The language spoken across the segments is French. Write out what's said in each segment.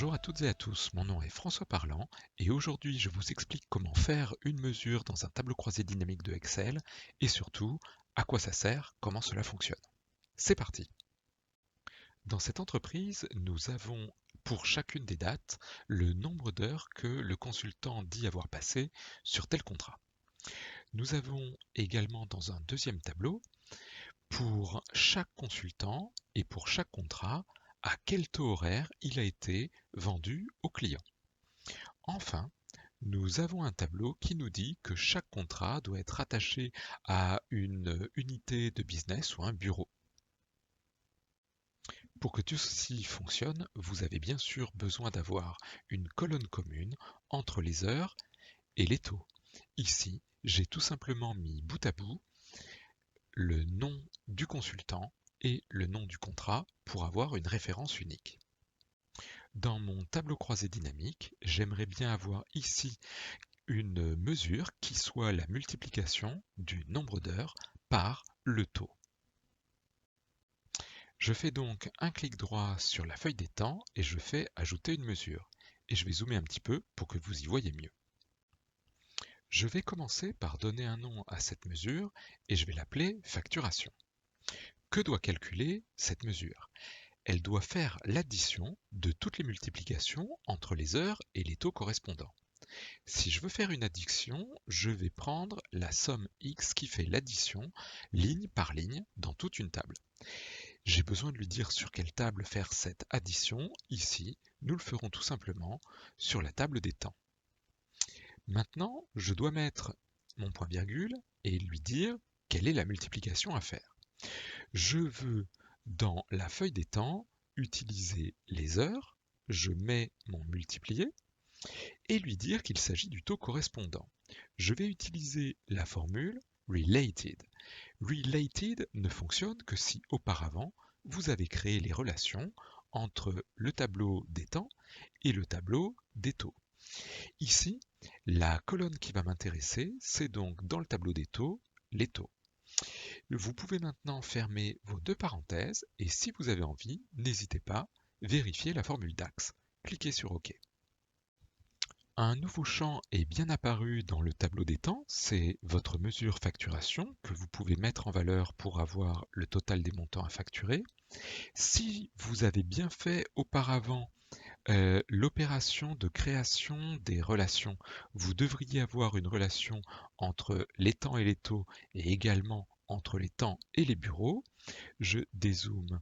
Bonjour à toutes et à tous, mon nom est François Parlant et aujourd'hui je vous explique comment faire une mesure dans un tableau croisé dynamique de Excel et surtout à quoi ça sert, comment cela fonctionne. C'est parti! Dans cette entreprise, nous avons pour chacune des dates le nombre d'heures que le consultant dit avoir passé sur tel contrat. Nous avons également dans un deuxième tableau, pour chaque consultant et pour chaque contrat, à quel taux horaire il a été vendu au client. Enfin, nous avons un tableau qui nous dit que chaque contrat doit être attaché à une unité de business ou un bureau. Pour que tout ceci fonctionne, vous avez bien sûr besoin d'avoir une colonne commune entre les heures et les taux. Ici, j'ai tout simplement mis bout à bout le nom du consultant et le nom du contrat pour avoir une référence unique. Dans mon tableau croisé dynamique, j'aimerais bien avoir ici une mesure qui soit la multiplication du nombre d'heures par le taux. Je fais donc un clic droit sur la feuille des temps et je fais ajouter une mesure. Et je vais zoomer un petit peu pour que vous y voyez mieux. Je vais commencer par donner un nom à cette mesure et je vais l'appeler facturation. Que doit calculer cette mesure? Elle doit faire l'addition de toutes les multiplications entre les heures et les taux correspondants. Si je veux faire une addition, je vais prendre la somme X qui fait l'addition ligne par ligne dans toute une table. J'ai besoin de lui dire sur quelle table faire cette addition. Ici, nous le ferons tout simplement sur la table des temps. Maintenant, je dois mettre mon point virgule et lui dire quelle est la multiplication à faire. Je veux, dans la feuille des temps, utiliser les heures. Je mets mon multiplié et lui dire qu'il s'agit du taux correspondant. Je vais utiliser la formule related. Related ne fonctionne que si auparavant vous avez créé les relations entre le tableau des temps et le tableau des taux. Ici, la colonne qui va m'intéresser, c'est donc dans le tableau des taux, les taux. Vous pouvez maintenant fermer vos deux parenthèses et si vous avez envie, n'hésitez pas, vérifiez la formule DAX. Cliquez sur OK. Un nouveau champ est bien apparu dans le tableau des temps, c'est votre mesure facturation que vous pouvez mettre en valeur pour avoir le total des montants à facturer. Si vous avez bien fait auparavant l'opération de création des relations, vous devriez avoir une relation entre les temps et les taux et également entre les temps et les bureaux. Je dézoome.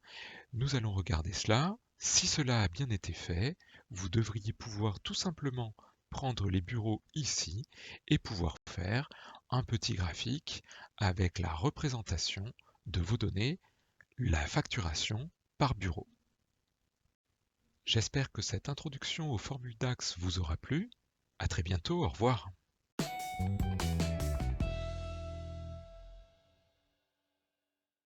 Nous allons regarder cela. Si cela a bien été fait, vous devriez pouvoir tout simplement prendre les bureaux ici et pouvoir faire un petit graphique avec la représentation de vos données, la facturation par bureau. J'espère que cette introduction aux formules DAX vous aura plu. À très bientôt, au revoir.